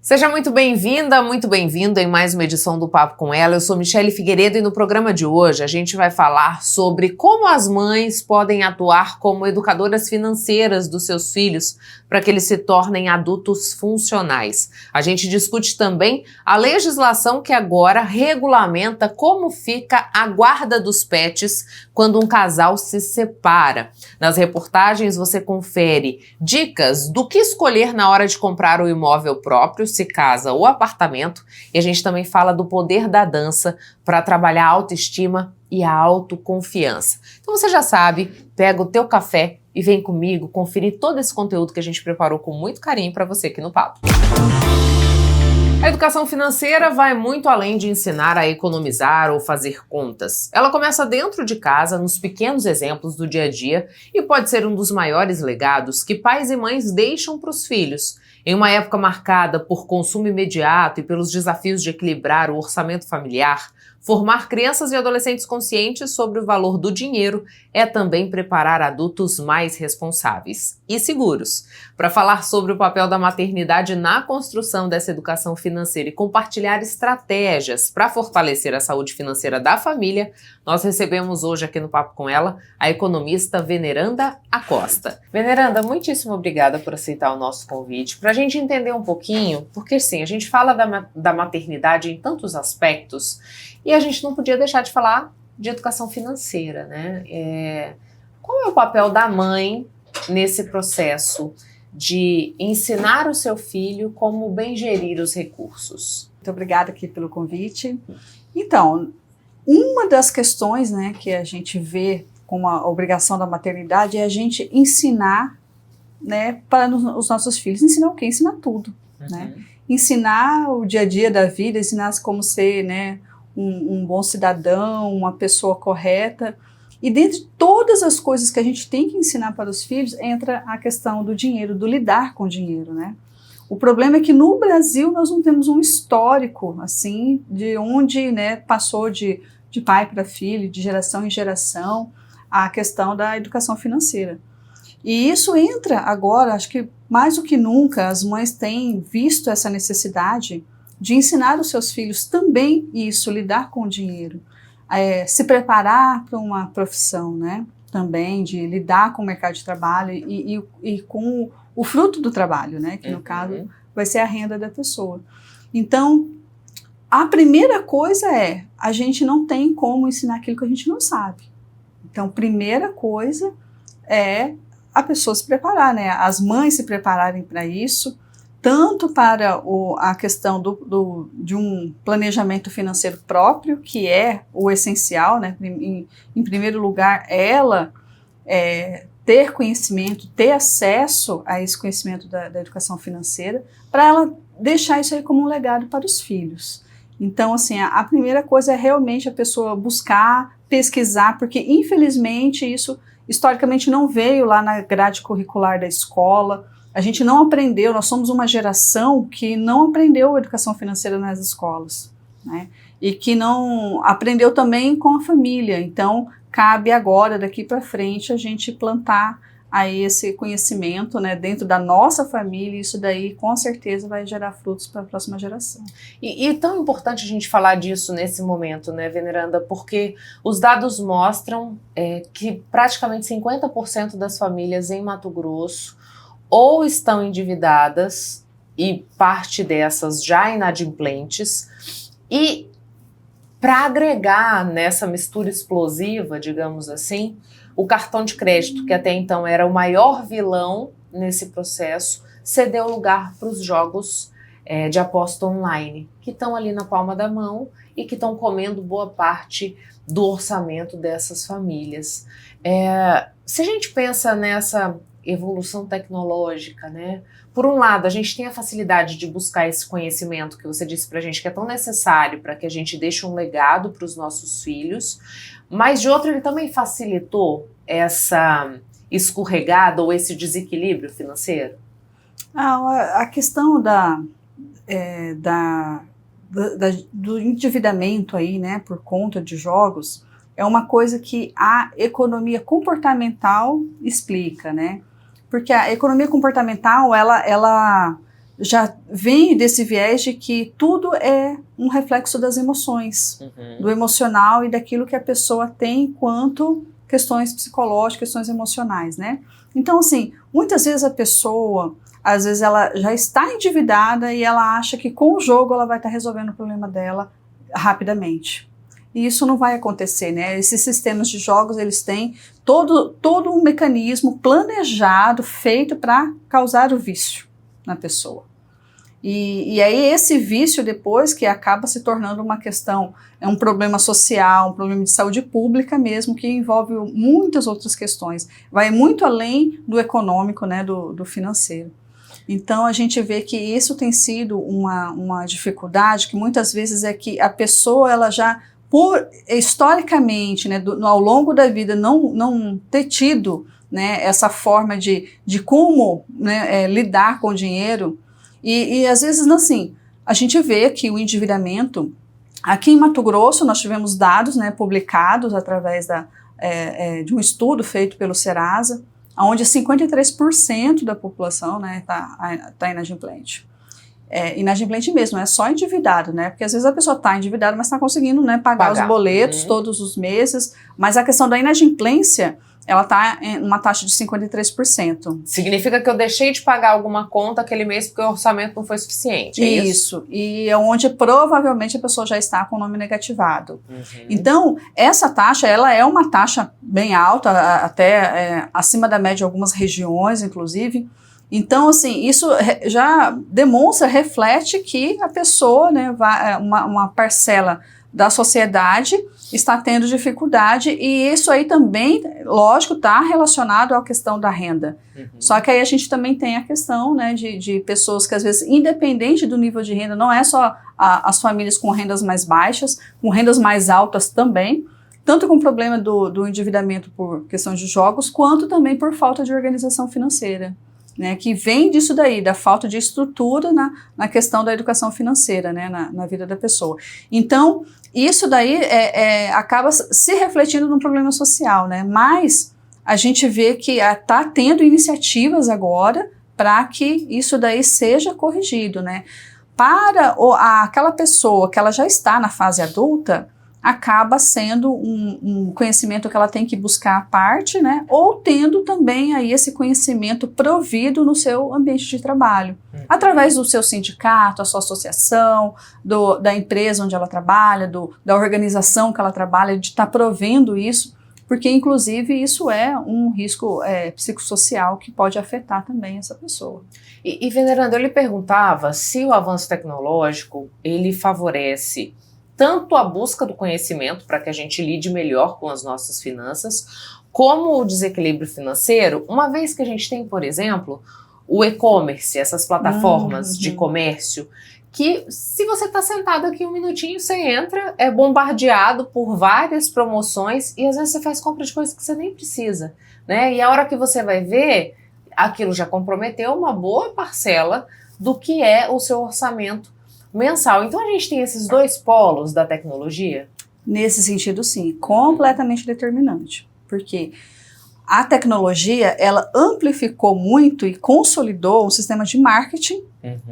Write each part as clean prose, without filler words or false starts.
Seja muito bem-vinda, muito bem-vindo em mais uma edição do Papo com Ela. Eu sou Michele Figueiredo e no programa de hoje a gente vai falar sobre como as mães podem atuar como educadoras financeiras dos seus filhos para que eles se tornem adultos funcionais. A gente discute também a legislação que agora regulamenta como fica a guarda dos pets quando um casal se separa. Nas reportagens você confere dicas do que escolher na hora de comprar o imóvel próprio, se casa ou apartamento, e a gente também fala do poder da dança para trabalhar a autoestima e a autoconfiança. Então você já sabe, pega o teu café e vem comigo conferir todo esse conteúdo que a gente preparou com muito carinho para você aqui no Papo. A educação financeira vai muito além de ensinar a economizar ou fazer contas. Ela começa dentro de casa, nos pequenos exemplos do dia a dia, e pode ser um dos maiores legados que pais e mães deixam para os filhos. Em uma época marcada por consumo imediato e pelos desafios de equilibrar o orçamento familiar, formar crianças e adolescentes conscientes sobre o valor do dinheiro é também preparar adultos mais responsáveis e seguros. Para falar sobre o papel da maternidade na construção dessa educação financeira e compartilhar estratégias para fortalecer a saúde financeira da família, nós recebemos hoje aqui no Papo com Ela a economista Veneranda Acosta. Veneranda, muitíssimo obrigada por aceitar o nosso convite. Para a gente entender um pouquinho, porque sim, a gente fala da maternidade em tantos aspectos, e a gente não podia deixar de falar de educação financeira, né? Qual é o papel da mãe nesse processo de ensinar o seu filho como bem gerir os recursos? Muito obrigada aqui pelo convite. Então, uma das questões, né, que a gente vê como a obrigação da maternidade é a gente ensinar, né, para os nossos filhos. Ensinar o quê? Ensinar tudo, né? Ensinar o dia a dia da vida, ensinar como ser, né, um bom cidadão, uma pessoa correta. E dentre todas as coisas que a gente tem que ensinar para os filhos, entra a questão do dinheiro, do lidar com o dinheiro, né? O problema é que no Brasil nós não temos um histórico, assim, de onde, né, passou de pai para filho, de geração em geração, a questão da educação financeira. E isso entra agora, acho que mais do que nunca, as mães têm visto essa necessidade de ensinar os seus filhos também isso, lidar com o dinheiro, se preparar para uma profissão, né? Também de lidar com o mercado de trabalho e com o fruto do trabalho, né? Que no caso vai ser a renda da pessoa. Então, a primeira coisa é, a gente não tem como ensinar aquilo que a gente não sabe. Então, primeira coisa é a pessoa se preparar, né? As mães se prepararem para isso, tanto para a questão de um planejamento financeiro próprio, que é o essencial, né? Em primeiro lugar, ela ter conhecimento, ter acesso a esse conhecimento da educação financeira, para ela deixar isso aí como um legado para os filhos. Então, assim, a primeira coisa é realmente a pessoa buscar, pesquisar, porque infelizmente isso historicamente não veio lá na grade curricular da escola. A gente não aprendeu, nós somos uma geração que não aprendeu educação financeira nas escolas, né? E que não aprendeu também com a família. Então, cabe agora, daqui para frente, a gente plantar aí esse conhecimento, né, dentro da nossa família, e isso daí com certeza vai gerar frutos para a próxima geração. E tão importante a gente falar disso nesse momento, né, Veneranda, porque os dados mostram que praticamente 50% das famílias em Mato Grosso ou estão endividadas, e parte dessas já inadimplentes, e para agregar nessa mistura explosiva, digamos assim, o cartão de crédito, que até então era o maior vilão nesse processo, cedeu lugar para os jogos de aposta online, que estão ali na palma da mão e que estão comendo boa parte do orçamento dessas famílias. Se a gente pensa nessa evolução tecnológica, né? Por um lado, a gente tem a facilidade de buscar esse conhecimento que você disse pra gente que é tão necessário para que a gente deixe um legado para os nossos filhos, mas de outro, ele também facilitou essa escorregada ou esse desequilíbrio financeiro? A questão do endividamento aí, né, por conta de jogos, é uma coisa que a economia comportamental explica, né? Porque a economia comportamental, ela já vem desse viés de que tudo é um reflexo das emoções, do emocional e daquilo que a pessoa tem enquanto questões psicológicas, questões emocionais, né? Então, assim, muitas vezes a pessoa, às vezes ela já está endividada e ela acha que com o jogo ela vai estar resolvendo o problema dela rapidamente. E isso não vai acontecer, né? Esses sistemas de jogos, eles têm todo um mecanismo planejado, feito para causar o vício na pessoa. E aí esse vício depois que acaba se tornando uma questão, é um problema social, um problema de saúde pública mesmo, que envolve muitas outras questões. Vai muito além do econômico, né, do financeiro. Então a gente vê que isso tem sido uma dificuldade, que muitas vezes é que a pessoa, ela já, historicamente, né, ao longo da vida, não ter tido, né, essa forma de como, né, lidar com o dinheiro. E às vezes, assim, a gente vê que o endividamento, aqui em Mato Grosso nós tivemos dados, né, publicados através de um estudo feito pelo Serasa, onde 53% da população, né, tá inadimplente. Inadimplente mesmo, não é só endividado, né? Porque às vezes a pessoa está endividada, mas está conseguindo, né, pagar os boletos todos os meses, mas a questão da inadimplência, ela está em uma taxa de 53%. Significa que eu deixei de pagar alguma conta aquele mês porque o orçamento não foi suficiente, é isso? E é onde provavelmente a pessoa já está com o nome negativado. Então, essa taxa, ela é uma taxa bem alta, até acima da média em algumas regiões, inclusive. Então, assim, isso já demonstra, reflete que a pessoa, né, uma parcela da sociedade está tendo dificuldade, e isso aí também, lógico, está relacionado à questão da renda. Só que aí a gente também tem a questão, né, de pessoas que às vezes, independente do nível de renda, não é só as famílias com rendas mais baixas, com rendas mais altas também, tanto com o problema do endividamento por questão de jogos, quanto também por falta de organização financeira, né, que vem disso daí, da falta de estrutura na questão da educação financeira, né, na vida da pessoa. Então, isso daí acaba se refletindo no problema social, né, mas a gente vê que está tendo iniciativas agora para que isso daí seja corrigido, né. Para aquela pessoa que ela já está na fase adulta, acaba sendo um conhecimento que ela tem que buscar à parte, né, ou tendo também aí esse conhecimento provido no seu ambiente de trabalho, através do seu sindicato, a sua associação, da empresa onde ela trabalha, da organização que ela trabalha, de estar provendo isso, porque inclusive isso é um risco psicossocial que pode afetar também essa pessoa. E veneranda, eu lhe perguntava se o avanço tecnológico, ele favorece tanto a busca do conhecimento para que a gente lide melhor com as nossas finanças, como o desequilíbrio financeiro, uma vez que a gente tem, por exemplo, o e-commerce, essas plataformas de comércio, que se você está sentado aqui um minutinho, você entra, é bombardeado por várias promoções e às vezes você faz compra de coisas que você nem precisa, né? E a hora que você vai ver, aquilo já comprometeu uma boa parcela do que é o seu orçamento mensal. Então a gente tem esses dois polos da tecnologia? Nesse sentido, sim, completamente determinante, porque a tecnologia, ela amplificou muito e consolidou um sistema de marketing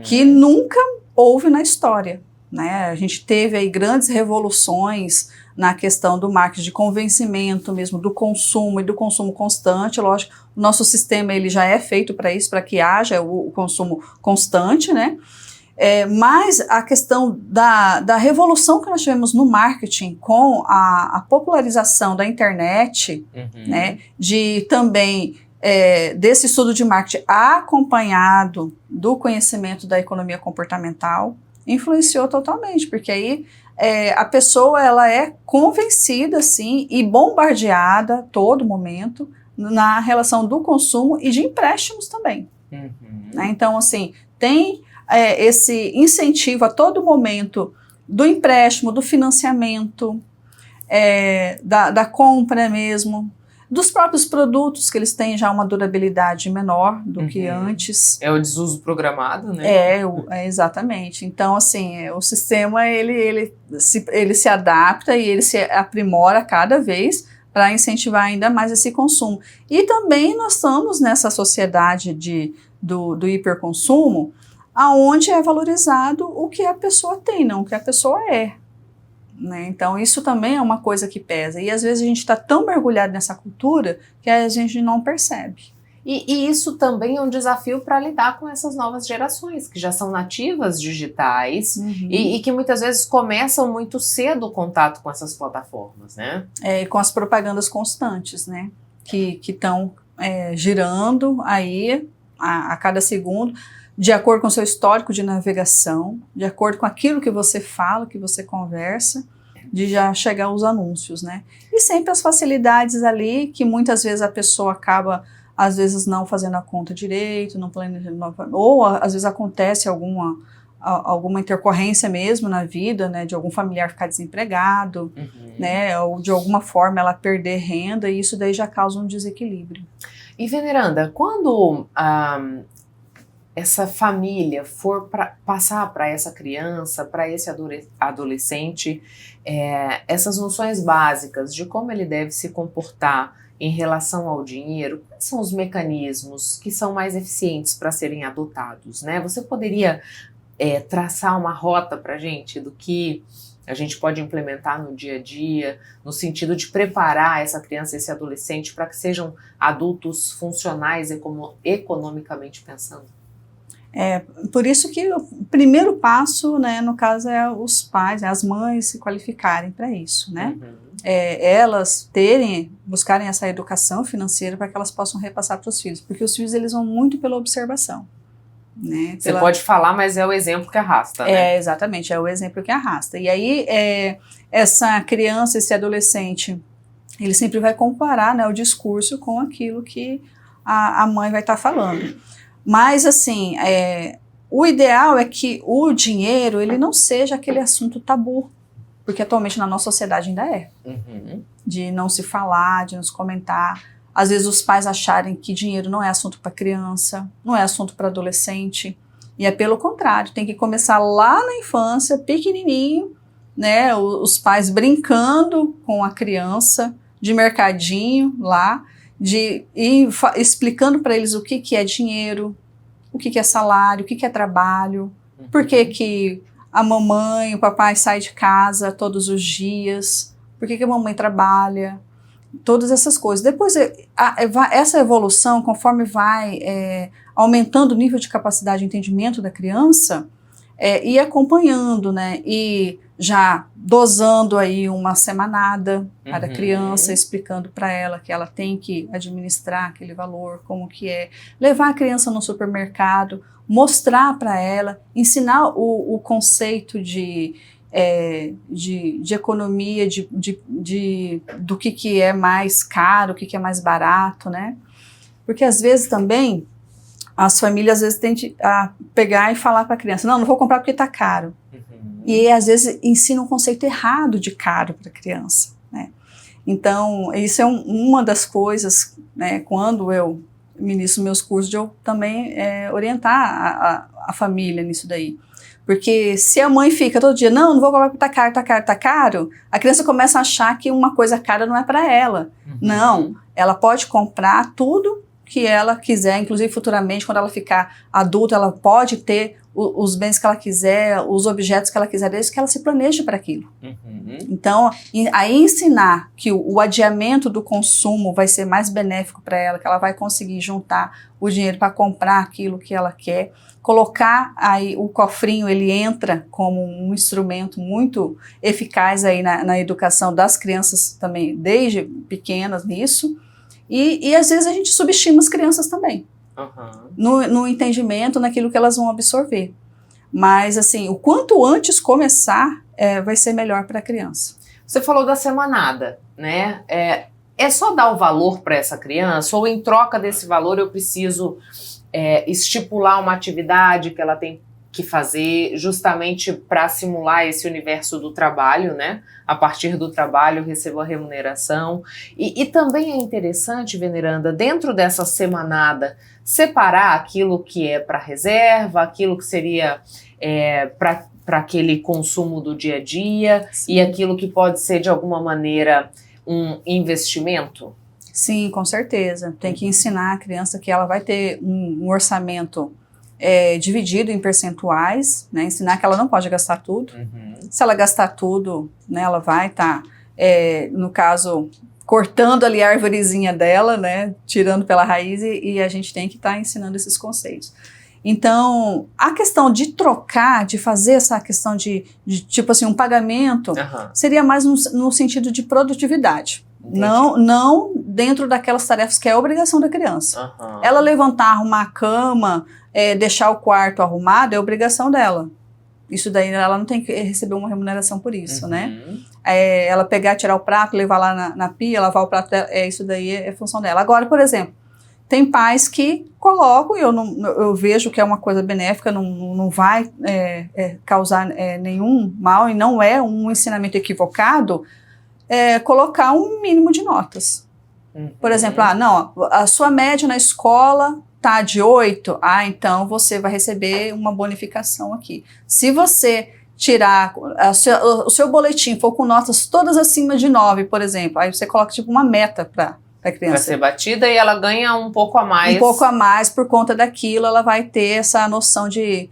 que nunca houve na história, né? A gente teve aí grandes revoluções na questão do marketing de convencimento mesmo, do consumo e do consumo constante. Lógico, o nosso sistema ele já é feito para isso, para que haja o consumo constante, né? Mas a questão da revolução que nós tivemos no marketing com a popularização da internet, né, de também desse estudo de marketing acompanhado do conhecimento da economia comportamental, influenciou totalmente, porque aí a pessoa ela é convencida assim, e bombardeada a todo momento na relação do consumo e de empréstimos também. Né? Então, assim, tem esse incentivo a todo momento do empréstimo, do financiamento, da compra mesmo, dos próprios produtos, que eles têm já uma durabilidade menor do que antes. É o desuso programado, né? Exatamente. Então, assim, o sistema ele se adapta e ele se aprimora cada vez para incentivar ainda mais esse consumo. E também nós estamos nessa sociedade do hiperconsumo, aonde é valorizado o que a pessoa tem, não o que a pessoa é. Né? Então isso também é uma coisa que pesa, e às vezes a gente está tão mergulhado nessa cultura que a gente não percebe. E isso também é um desafio para lidar com essas novas gerações, que já são nativas digitais e que muitas vezes começam muito cedo o contato com essas plataformas, né? Com as propagandas constantes, né? Que estão girando aí a cada segundo, de acordo com o seu histórico de navegação, de acordo com aquilo que você fala, que você conversa, de já chegar aos anúncios, né? E sempre as facilidades ali, que muitas vezes a pessoa acaba, às vezes, não fazendo a conta direito, não planejando, ou às vezes acontece alguma intercorrência mesmo na vida, né, de algum familiar ficar desempregado, né, ou de alguma forma ela perder renda, e isso daí já causa um desequilíbrio. E Veneranda, quando essa família for passar para essa criança, para esse adolescente, essas noções básicas de como ele deve se comportar em relação ao dinheiro, quais são os mecanismos que são mais eficientes para serem adotados, né? Você poderia traçar uma rota para a gente do que a gente pode implementar no dia a dia, no sentido de preparar essa criança, esse adolescente, para que sejam adultos funcionais economicamente pensando? Por isso que o primeiro passo, né, no caso, é os pais, as mães se qualificarem para isso, né? Elas buscarem essa educação financeira para que elas possam repassar para os filhos, porque os filhos eles vão muito pela observação. Né? Você pode falar, mas é o exemplo que arrasta, né? Exatamente, é o exemplo que arrasta. E aí, essa criança, esse adolescente, ele sempre vai comparar, né, o discurso com aquilo que a mãe vai estar falando. Mas, assim, o ideal é que o dinheiro, ele não seja aquele assunto tabu, porque atualmente na nossa sociedade ainda é. De não se falar, de não se comentar. Às vezes os pais acharem que dinheiro não é assunto para criança, não é assunto para adolescente, e é pelo contrário, tem que começar lá na infância, pequenininho, né, os pais brincando com a criança, de mercadinho lá, explicando para eles o que é dinheiro, o que é salário, o que é trabalho, por que a mamãe, o papai sai de casa todos os dias, por que a mamãe trabalha, todas essas coisas. Depois, essa evolução, conforme vai aumentando o nível de capacidade de entendimento da criança, ir acompanhando, né, e já dosando aí uma semanada para a criança, explicando para ela que ela tem que administrar aquele valor, como que é, levar a criança no supermercado, mostrar para ela, ensinar o conceito de economia, do que é mais caro, o que é mais barato, né? Porque às vezes também as famílias às vezes tendem a pegar e falar para a criança, não vou comprar porque está caro. E às vezes ensina um conceito errado de caro para a criança, né? Então isso é uma das coisas, né, quando eu ministro meus cursos, de eu também orientar a família nisso daí. Porque se a mãe fica todo dia, não vou comprar porque tá caro, tá caro, tá caro, a criança começa a achar que uma coisa cara não é para ela. Não, ela pode comprar tudo que ela quiser, inclusive futuramente, quando ela ficar adulta, ela pode ter os bens que ela quiser, os objetos que ela quiser, desde que ela se planeje para aquilo. Então, aí ensinar que o adiamento do consumo vai ser mais benéfico para ela, que ela vai conseguir juntar o dinheiro para comprar aquilo que ela quer, colocar aí o cofrinho, ele entra como um instrumento muito eficaz aí na educação das crianças também, desde pequenas nisso, e às vezes a gente subestima as crianças também, no entendimento, naquilo que elas vão absorver. Mas assim, o quanto antes começar, vai ser melhor para a criança. Você falou da semanada, né? É só dar o valor para essa criança, ou em troca desse valor eu preciso estipular uma atividade que ela tem que fazer justamente para simular esse universo do trabalho, né? A partir do trabalho eu recebo a remuneração. E também é interessante, Veneranda, dentro dessa semanada, separar aquilo que é para reserva, aquilo que seria para aquele consumo do dia a dia. Sim. E aquilo que pode ser, de alguma maneira, um investimento? Sim, com certeza. Tem que ensinar a criança que ela vai ter um orçamento dividido em percentuais, né, ensinar que ela não pode gastar tudo. Se ela gastar tudo, né, ela vai estar, no caso, cortando ali a arvorezinha dela, né, tirando pela raiz, e a gente tem que estar ensinando esses conceitos. Então, a questão de trocar, de fazer essa questão de tipo assim, um pagamento, seria mais no sentido de produtividade. Não dentro daquelas tarefas que é a obrigação da criança. Ela levantar, arrumar a cama, deixar o quarto arrumado, é obrigação dela. Isso daí, ela não tem que receber uma remuneração por isso, né? Ela pegar, tirar o prato, levar lá na pia, lavar o prato dela, isso daí é função dela. Agora, por exemplo, tem pais que colocam, e eu vejo que é uma coisa benéfica, não vai causar nenhum mal, e não é um ensinamento equivocado, colocar um mínimo de notas. Por exemplo, não, a sua média na escola tá de 8, então você vai receber uma bonificação aqui. Se você tirar, o seu boletim for com notas todas acima de 9, por exemplo, aí você coloca tipo uma meta para a criança. Vai ser batida e ela ganha um pouco a mais. Um pouco a mais por conta daquilo, ela vai ter essa noção de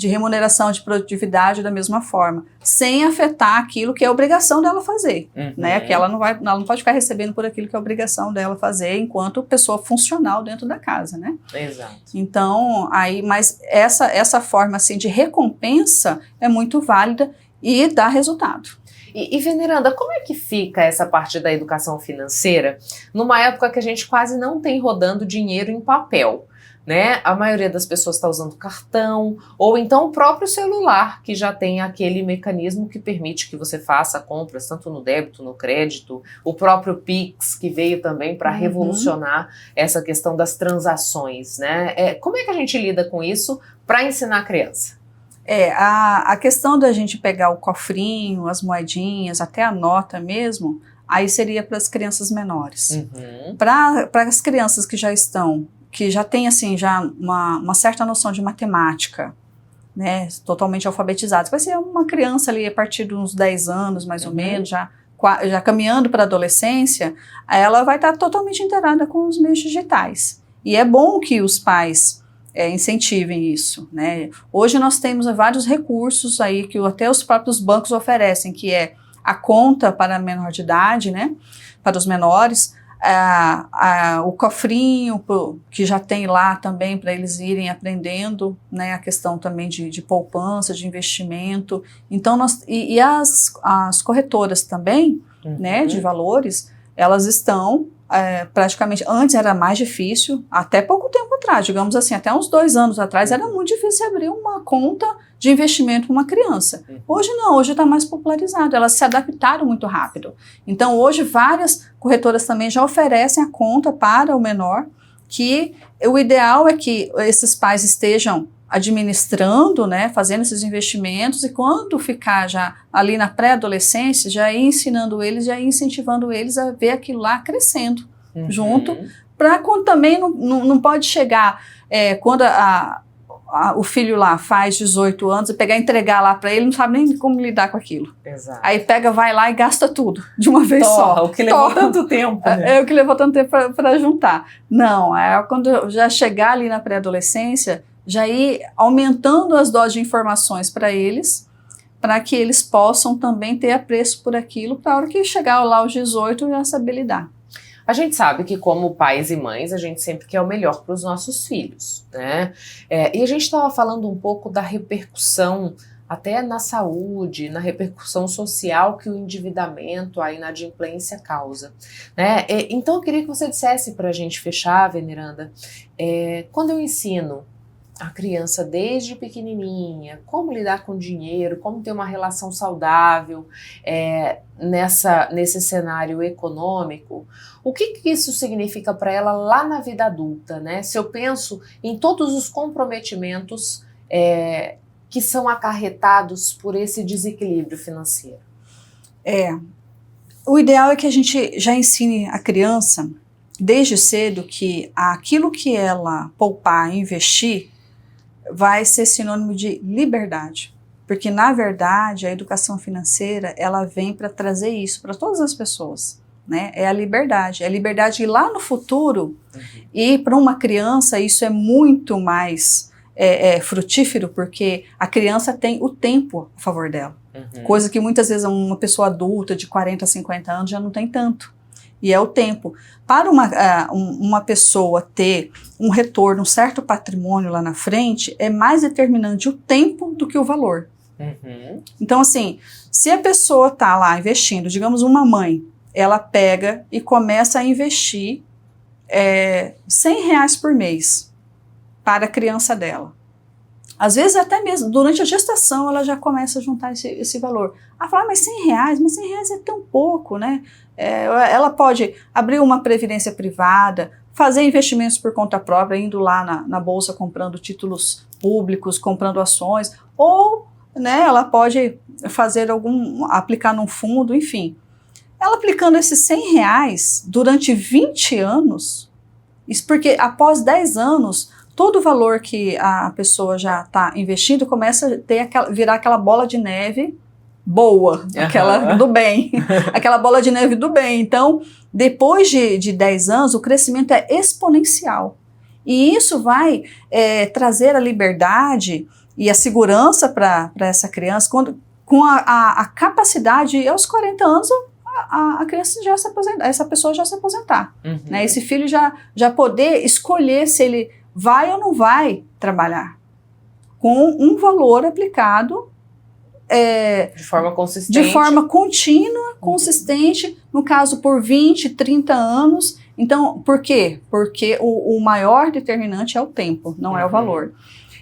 remuneração, de produtividade da mesma forma, sem afetar aquilo que é obrigação dela fazer, né? Que ela não pode ficar recebendo por aquilo que é obrigação dela fazer enquanto pessoa funcional dentro da casa, né? Exato. Então, mas essa forma assim de recompensa é muito válida e dá resultado. E Veneranda, como é que fica essa parte da educação financeira numa época que a gente quase não tem rodando dinheiro em papel? Né? A maioria das pessoas está usando cartão, ou então o próprio celular, que já tem aquele mecanismo que permite que você faça compras, tanto no débito, no crédito, o próprio Pix, que veio também para revolucionar essa questão das transações, né? Como é que a gente lida com isso para ensinar a criança? A questão da gente pegar o cofrinho, as moedinhas, até a nota mesmo, aí seria para as crianças menores. Para as crianças que já tem assim, já uma certa noção de matemática, né, totalmente alfabetizados, vai ser uma criança ali a partir de uns 10 anos, mais ou menos, já caminhando para a adolescência, ela vai estar totalmente inteirada com os meios digitais. E é bom que os pais incentivem isso, né. Hoje nós temos vários recursos aí que até os próprios bancos oferecem, que é a conta para a menor de idade, né, para os menores, o cofrinho que já tem lá também para eles irem aprendendo, né, a questão também de poupança, de investimento. Então as corretoras também, né, de valores, elas estão praticamente, antes era mais difícil, até pouco tempo atrás, digamos assim, até uns 2 anos atrás, era muito difícil abrir uma conta de investimento para uma criança. Hoje não, hoje está mais popularizado, elas se adaptaram muito rápido. Então hoje várias corretoras também já oferecem a conta para o menor, que o ideal é que esses pais estejam administrando, né, fazendo esses investimentos, e quando ficar já ali na pré-adolescência, já ir ensinando eles, já ir incentivando eles a ver aquilo lá crescendo junto, para quando também não pode chegar, quando o filho lá faz 18 anos, e pegar e entregar lá para ele, não sabe nem como lidar com aquilo. Exato. Aí vai lá e gasta tudo, de uma vez só. O que levou tanto tempo. Né? O que levou tanto tempo para juntar. Não, quando já chegar ali na pré-adolescência, já ir aumentando as doses de informações para eles, para que eles possam também ter apreço por aquilo, para a hora que chegar lá aos 18 já saber lidar. A gente sabe que como pais e mães, a gente sempre quer o melhor para os nossos filhos, né? E a gente estava falando um pouco da repercussão até na saúde, na repercussão social que o endividamento, a inadimplência causa, né? Então eu queria que você dissesse para a gente fechar, Veneranda, quando eu ensino a criança desde pequenininha, como lidar com dinheiro, como ter uma relação saudável nesse cenário econômico, o que isso significa para ela lá na vida adulta, né? Se eu penso em todos os comprometimentos que são acarretados por esse desequilíbrio financeiro. O ideal é que a gente já ensine a criança desde cedo que aquilo que ela poupar e investir vai ser sinônimo de liberdade, porque na verdade a educação financeira ela vem para trazer isso para todas as pessoas, né? É a liberdade e lá no futuro, e para uma criança isso é muito mais frutífero, porque a criança tem o tempo a favor dela. Coisa que muitas vezes uma pessoa adulta de 40, 50 anos já não tem tanto. E é o tempo. Para uma pessoa ter um retorno, um certo patrimônio lá na frente, é mais determinante o tempo do que o valor. Então, assim, se a pessoa está lá investindo, digamos uma mãe, ela pega e começa a investir R$100 por mês para a criança dela. Às vezes até mesmo durante a gestação ela já começa a juntar esse valor. Ela fala, mas R$100? Mas R$100 é tão pouco, né? Ela pode abrir uma previdência privada, fazer investimentos por conta própria, indo lá na bolsa comprando títulos públicos, comprando ações, ou, né, ela pode fazer aplicar num fundo, enfim. Ela aplicando esses R$100 durante 20 anos, isso porque após 10 anos, todo o valor que a pessoa já está investindo começa a virar aquela bola de neve boa, aquela do bem, aquela bola de neve do bem. Então, depois de 10 anos, o crescimento é exponencial. E isso vai trazer a liberdade e a segurança para essa criança, com a capacidade, aos 40 anos, a criança já se aposentar, essa pessoa já se aposentar. Né? Esse filho já poder escolher se ele vai ou não vai trabalhar, com um valor aplicado de forma consistente. De forma contínua, consistente, no caso por 20, 30 anos. Então, por quê? Porque o maior determinante é o tempo, não é o valor.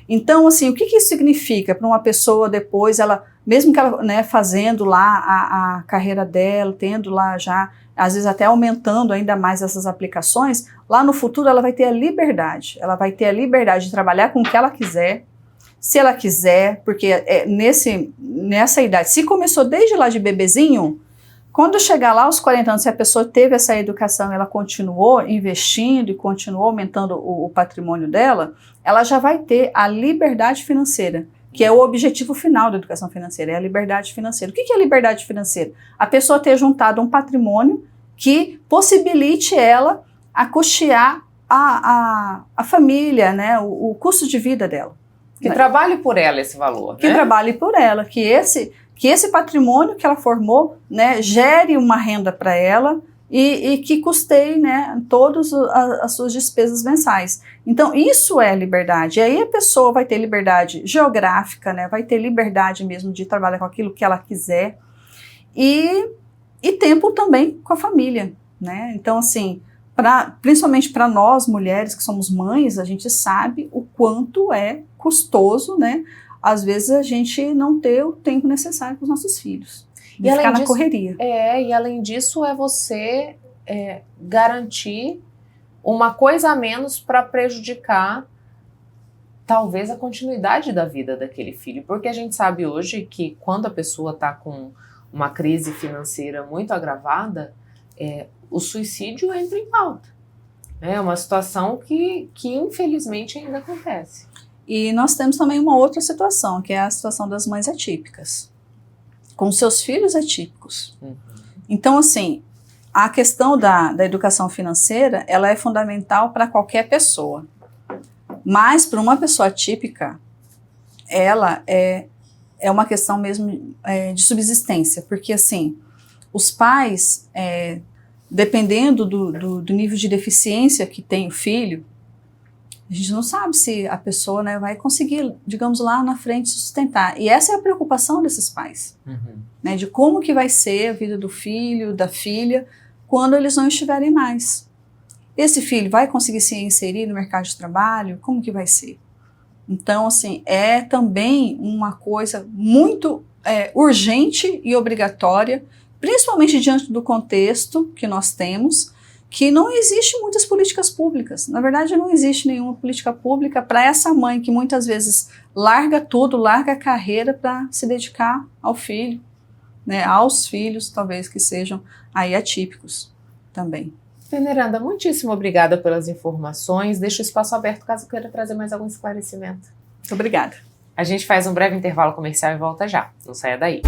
Então, assim, o que isso significa para uma pessoa depois, mesmo que ela, né, fazendo lá a carreira dela, tendo lá já, às vezes até aumentando ainda mais essas aplicações, lá no futuro ela vai ter a liberdade de trabalhar com o que ela quiser, se ela quiser, porque nessa idade, se começou desde lá de bebezinho, quando chegar lá aos 40 anos, se a pessoa teve essa educação, ela continuou investindo e continuou aumentando o patrimônio dela, ela já vai ter a liberdade financeira, que é o objetivo final da educação financeira, é a liberdade financeira. O que é a liberdade financeira? A pessoa ter juntado um patrimônio que possibilite ela a custear a família, né, o custo de vida dela. Que trabalhe por ela esse valor. Que trabalhe por ela, que esse patrimônio que ela formou, né, gere uma renda para ela e que custeie, né, todas as suas despesas mensais. Então, isso é liberdade. E aí a pessoa vai ter liberdade geográfica, né, vai ter liberdade mesmo de trabalhar com aquilo que ela quiser e tempo também com a família, né? Então, assim, principalmente para nós mulheres que somos mães, a gente sabe o quanto é custoso, né? Às vezes a gente não ter o tempo necessário com os nossos filhos. E ficar na correria. E além disso é você garantir uma coisa a menos para prejudicar talvez a continuidade da vida daquele filho. Porque a gente sabe hoje que quando a pessoa está com uma crise financeira muito agravada, o suicídio entra em pauta. É uma situação que infelizmente ainda acontece. E nós temos também uma outra situação, que é a situação das mães atípicas, com seus filhos atípicos. Então, assim, a questão da educação financeira, ela é fundamental para qualquer pessoa. Mas, para uma pessoa atípica, ela é uma questão mesmo de subsistência. Porque, assim, os pais, dependendo do nível de deficiência que tem o filho, a gente não sabe se a pessoa, né, vai conseguir, digamos, lá na frente sustentar. E essa é a preocupação desses pais, né, de como que vai ser a vida do filho, da filha, quando eles não estiverem mais. Esse filho vai conseguir se inserir no mercado de trabalho? Como que vai ser? Então, assim, é também uma coisa muito urgente e obrigatória, principalmente diante do contexto que nós temos, que não existe muitas políticas públicas. Na verdade, não existe nenhuma política pública para essa mãe que muitas vezes larga tudo, larga a carreira para se dedicar ao filho, né, aos filhos, talvez que sejam aí atípicos também. Veneranda, muitíssimo obrigada pelas informações. Deixo o espaço aberto caso queira trazer mais algum esclarecimento. Muito obrigada. A gente faz um breve intervalo comercial e volta já. Não saia daí.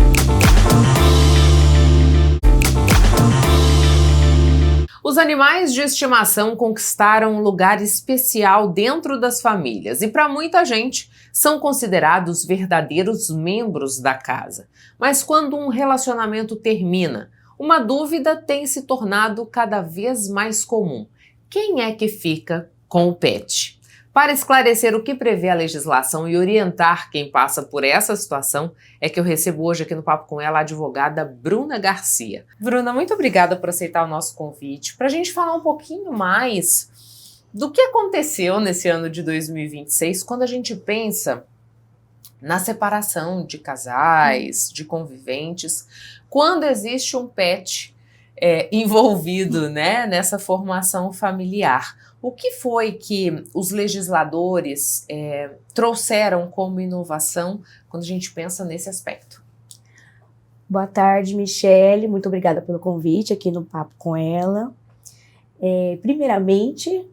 Os Os animais de estimação conquistaram um lugar especial dentro das famílias e, para muita gente, são considerados verdadeiros membros da casa. Mas quando um relacionamento termina, uma dúvida tem se tornado cada vez mais comum: quem é que fica com o pet? Para esclarecer o que prevê a legislação e orientar quem passa por essa situação, é que eu recebo hoje aqui no Papo com Ela a advogada Bruna Garcia. Bruna, muito obrigada por aceitar o nosso convite para a gente falar um pouquinho mais do que aconteceu nesse ano de 2026, quando a gente pensa na separação de casais, de conviventes, quando existe um pet envolvido, né, nessa formação familiar. O que foi que os legisladores trouxeram como inovação quando a gente pensa nesse aspecto? Boa tarde, Michele. Muito obrigada pelo convite aqui no Papo com Ela. Primeiramente,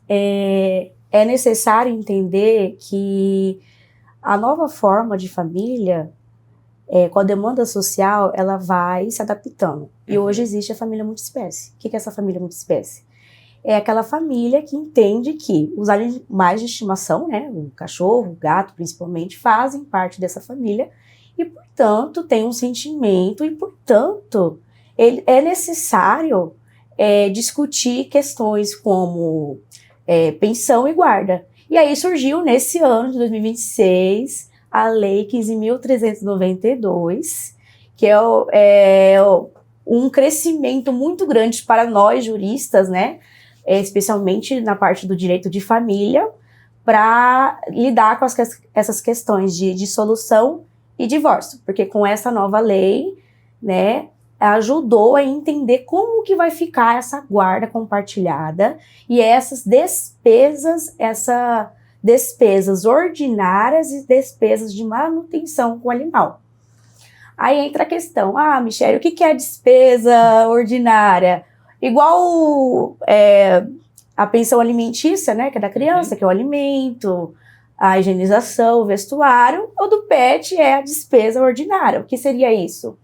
é necessário entender que a nova forma de família, com a demanda social, ela vai se adaptando. E hoje existe a família multiespécie. O que é essa família multiespécie? É aquela família que entende que os animais de estimação, né, o cachorro, o gato principalmente, fazem parte dessa família e, portanto, tem um sentimento e, portanto, é necessário discutir questões como pensão e guarda. E aí surgiu, nesse ano de 2026, a Lei 15.392, que é um crescimento muito grande para nós juristas, né? Especialmente na parte do direito de família, para lidar com essas questões de dissolução e divórcio, porque com essa nova lei, né, ajudou a entender como que vai ficar essa guarda compartilhada e essas despesas ordinárias e despesas de manutenção com o animal. Aí entra a questão, Michele, o que é despesa ordinária? Igual a pensão alimentícia, né, que é da criança, que é o alimento, a higienização, o vestuário, ou do pet é a despesa ordinária. O que seria isso?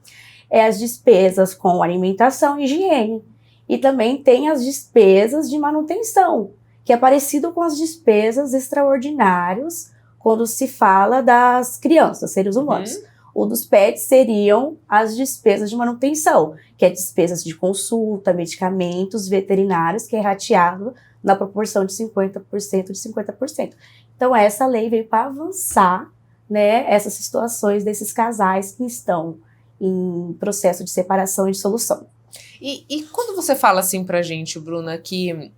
É as despesas com alimentação e higiene. E também tem as despesas de manutenção, que é parecido com as despesas extraordinárias quando se fala das crianças, seres humanos. O dos pets seriam as despesas de manutenção, que é despesas de consulta, medicamentos veterinários, que é rateado na proporção de 50% de 50%. Então, essa lei veio para avançar, né, essas situações desses casais que estão em processo de separação e dissolução. E quando você fala assim pra gente, Bruna, que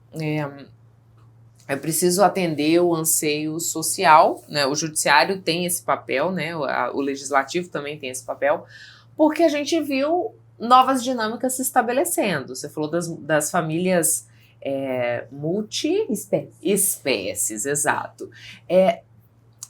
é preciso atender o anseio social, né? O judiciário tem esse papel, né? O legislativo também tem esse papel, porque a gente viu novas dinâmicas se estabelecendo. Você falou das famílias multi-espécies, exato.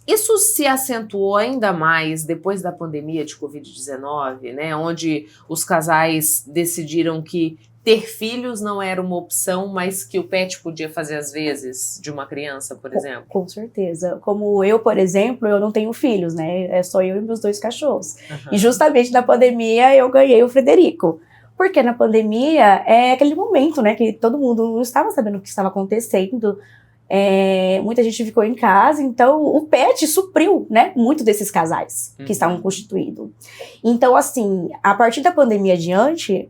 Isso se acentuou ainda mais depois da pandemia de Covid-19, né? Onde os casais decidiram que ter filhos não era uma opção, mas que o pet podia fazer às vezes de uma criança, por exemplo? Com certeza. Como eu, por exemplo, eu não tenho filhos, né? É só eu e meus 2 cachorros. E justamente na pandemia eu ganhei o Frederico. Porque na pandemia é aquele momento, né? Que todo mundo não estava sabendo o que estava acontecendo. Muita gente ficou em casa, então o pet supriu, né? Muito desses casais que estavam constituídos. Então, assim, a partir da pandemia adiante,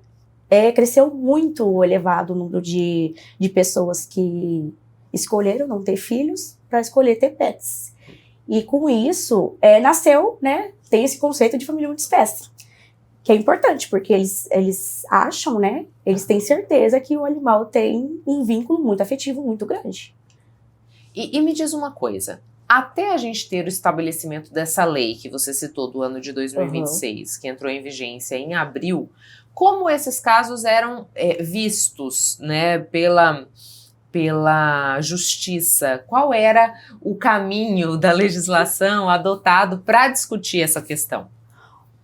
cresceu muito o elevado número de pessoas que escolheram não ter filhos para escolher ter pets. E com isso, nasceu, né, tem esse conceito de família multiespécie, que é importante, porque eles acham, né, eles têm certeza que o animal tem um vínculo muito afetivo, muito grande. E me diz uma coisa, até a gente ter o estabelecimento dessa lei que você citou do ano de 2026, que entrou em vigência em abril, como esses casos eram vistos, né, pela justiça? Qual era o caminho da legislação adotado para discutir essa questão?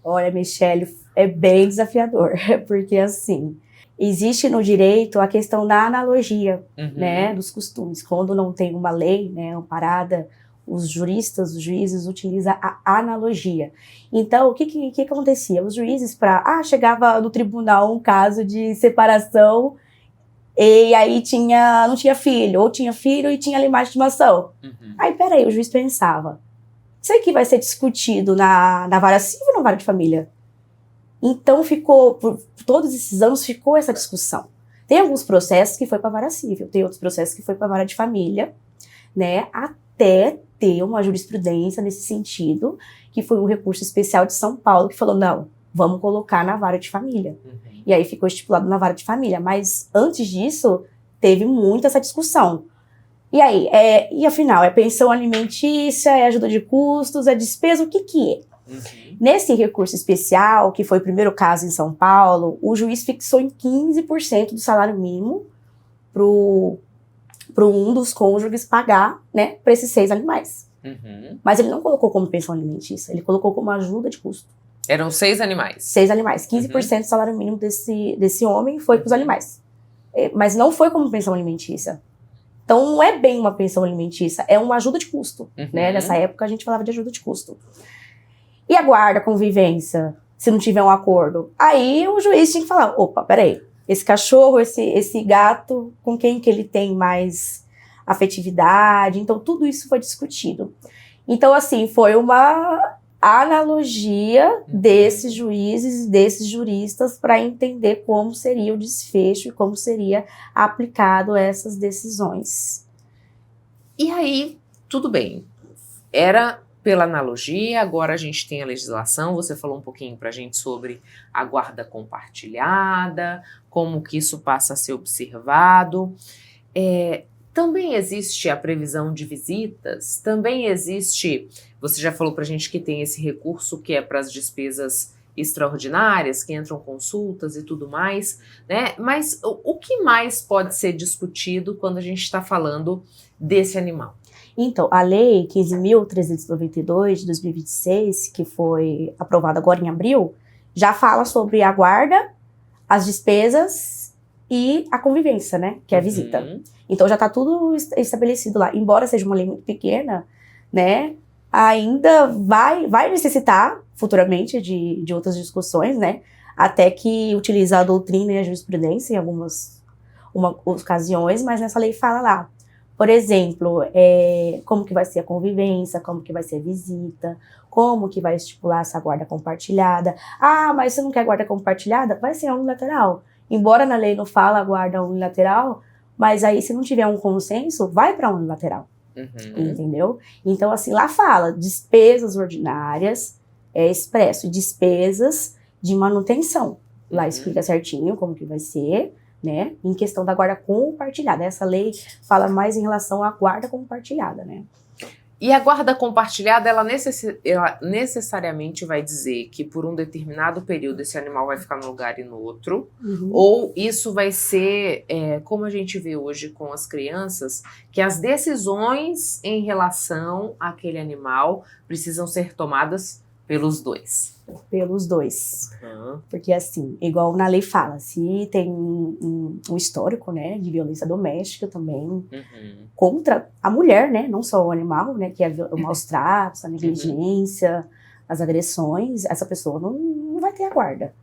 Olha, Michele, é bem desafiador, porque assim, existe no direito a questão da analogia, né, dos costumes. Quando não tem uma lei, né, amparada, os juristas, os juízes utilizam a analogia. Então, o que acontecia? Os juízes, chegava no tribunal um caso de separação, E aí não tinha filho, ou tinha filho e tinha animais de estimação. Aí, peraí, o juiz pensava, isso aqui vai ser discutido na vara civil ou na vara de família? Então por todos esses anos ficou essa discussão. Tem alguns processos que foi para a vara civil, tem outros processos que foi para a vara de família, né? Até ter uma jurisprudência nesse sentido, que foi um recurso especial de São Paulo, que falou, não, vamos colocar na vara de família. E aí ficou estipulado na vara de família. Mas antes disso, teve muito essa discussão. E aí, e afinal, é pensão alimentícia, é ajuda de custos, é despesa, o que é? Nesse recurso especial, que foi o primeiro caso em São Paulo, o juiz fixou em 15% do salário mínimo para um dos cônjuges pagar, né, para esses 6 animais. Mas ele não colocou como pensão alimentícia, ele colocou como ajuda de custo. Eram 6 animais. 6 animais. 15% do salário mínimo desse homem foi para os animais. Mas não foi como pensão alimentícia. Então, não é bem uma pensão alimentícia, é uma ajuda de custo. Né? Nessa época, a gente falava de ajuda de custo. E a guarda, a convivência, se não tiver um acordo? Aí, o juiz tinha que falar, opa, peraí, esse cachorro, esse gato, com quem que ele tem mais afetividade? Então, tudo isso foi discutido. Então, assim, foi uma analogia desses juízes e desses juristas para entender como seria o desfecho e como seria aplicado essas decisões. E aí, tudo bem, era pela analogia, agora a gente tem a legislação, você falou um pouquinho para a gente sobre a guarda compartilhada, como que isso passa a ser observado. Também existe a previsão de visitas, também existe, você já falou pra gente que tem esse recurso que é para as despesas extraordinárias, que entram consultas e tudo mais, né? Mas o que mais pode ser discutido quando a gente está falando desse animal? Então, a Lei 15.392 de 2026, que foi aprovada agora em abril, já fala sobre a guarda, as despesas e a convivência, né? Que é a visita. Então já está tudo estabelecido lá. Embora seja uma lei muito pequena, né, ainda vai necessitar futuramente de outras discussões, né, até que utilizar a doutrina e a jurisprudência em algumas ocasiões, mas nessa lei fala lá, por exemplo, como que vai ser a convivência, como que vai ser a visita, como que vai estipular essa guarda compartilhada. Ah, mas você não quer guarda compartilhada? Vai ser unilateral. Embora na lei não fala guarda unilateral, mas aí, se não tiver um consenso, vai para unilateral. Entendeu? Então, assim, lá fala despesas ordinárias, expresso, despesas de manutenção. Lá explica certinho como que vai ser, né? Em questão da guarda compartilhada. Essa lei fala mais em relação à guarda compartilhada, né? E a guarda compartilhada, ela necessariamente vai dizer que por um determinado período esse animal vai ficar num lugar e no outro, ou isso vai ser, como a gente vê hoje com as crianças, que as decisões em relação àquele animal precisam ser tomadas pelos dois. Pelos dois. Porque assim, igual na lei fala, se tem um histórico, né, de violência doméstica também, contra a mulher, né, não só o animal, né, que é o maus tratos, a negligência, as agressões, essa pessoa não vai ter a guarda,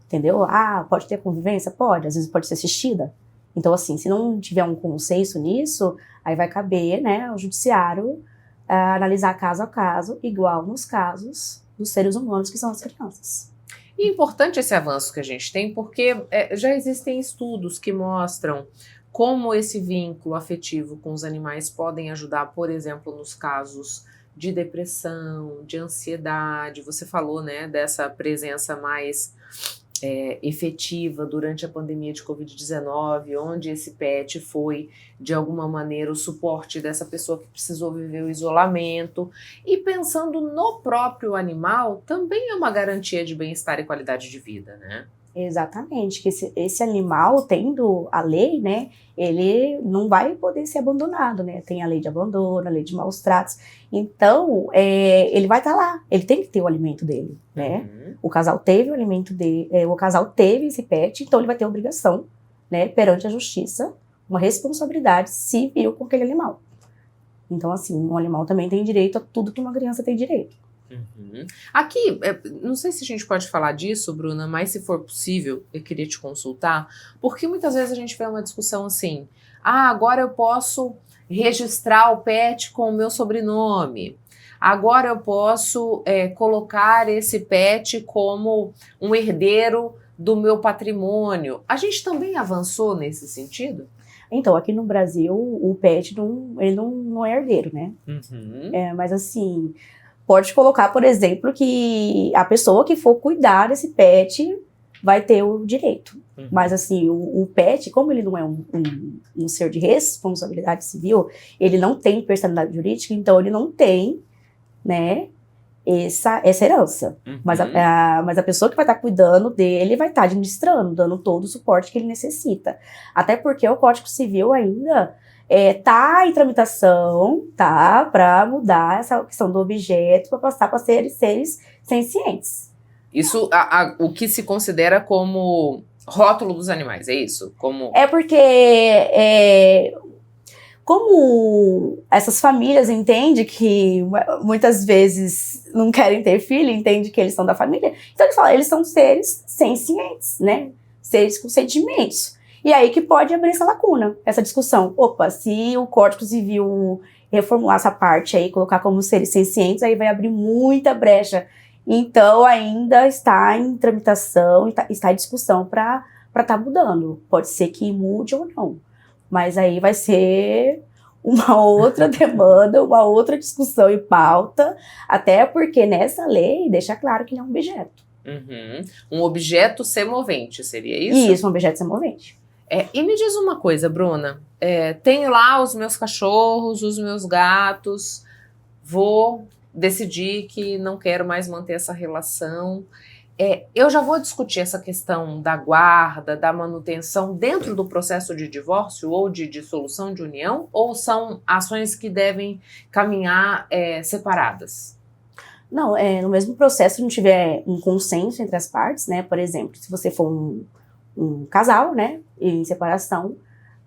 entendeu? Ah, pode ter convivência? Pode, às vezes pode ser assistida. Então assim, se não tiver um consenso nisso, aí vai caber, né, ao judiciário analisar caso a caso, igual nos casos dos seres humanos, que são as crianças. E é importante esse avanço que a gente tem, porque já existem estudos que mostram como esse vínculo afetivo com os animais podem ajudar, por exemplo, nos casos de depressão, de ansiedade. Você falou, né, dessa presença mais efetiva durante a pandemia de Covid-19, onde esse pet foi, de alguma maneira, o suporte dessa pessoa que precisou viver o isolamento. E pensando no próprio animal, também é uma garantia de bem-estar e qualidade de vida, né? Exatamente, que esse animal, tendo a lei, né, ele não vai poder ser abandonado, né, tem a lei de abandono, a lei de maus tratos, então ele vai estar lá, ele tem que ter o alimento dele, né, o casal teve o alimento dele, o casal teve esse pet, então ele vai ter obrigação, né, perante a justiça, uma responsabilidade civil com aquele animal. Então assim, um animal também tem direito a tudo que uma criança tem direito. Uhum. Aqui, não sei se a gente pode falar disso, Bruna, mas se for possível, eu queria te consultar, porque muitas vezes a gente vê uma discussão assim, agora eu posso registrar o pet com o meu sobrenome, agora eu posso colocar esse pet como um herdeiro do meu patrimônio. A gente também avançou nesse sentido? Então, aqui no Brasil, o pet ele não é herdeiro, né? Uhum. Mas assim, pode colocar, por exemplo, que a pessoa que for cuidar desse pet vai ter o direito. Uhum. Mas assim, o pet, como ele não é um ser de responsabilidade civil, ele não tem personalidade jurídica, então ele não tem, né, essa herança. Uhum. Mas a pessoa que vai estar cuidando dele vai estar administrando, dando todo o suporte que ele necessita. Até porque o Código Civil ainda está em tramitação, tá, para mudar essa questão do objeto para passar para seres sencientes. Isso, o que se considera como rótulo dos animais, é isso? É porque como essas famílias entendem que muitas vezes não querem ter filho, entendem que eles são da família, então eles falam, eles são seres sencientes, né? Seres com sentimentos. E aí que pode abrir essa lacuna, essa discussão. Opa, se o Código Civil reformular essa parte aí, colocar como seres sencientes, aí vai abrir muita brecha. Então ainda está em tramitação, está em discussão para estar mudando. Pode ser que mude ou não. Mas aí vai ser uma outra demanda, uma outra discussão e pauta, até porque nessa lei deixa claro que ele é um objeto. Uhum. Um objeto semovente, seria isso? Isso, um objeto semovente. E me diz uma coisa, Bruna, tenho lá os meus cachorros, os meus gatos, vou decidir que não quero mais manter essa relação. Eu já vou discutir essa questão da guarda, da manutenção dentro do processo de divórcio ou de dissolução de união, ou são ações que devem caminhar separadas? Não, no mesmo processo, se não tiver um consenso entre as partes, né? Por exemplo, se você for um casal, né, em separação,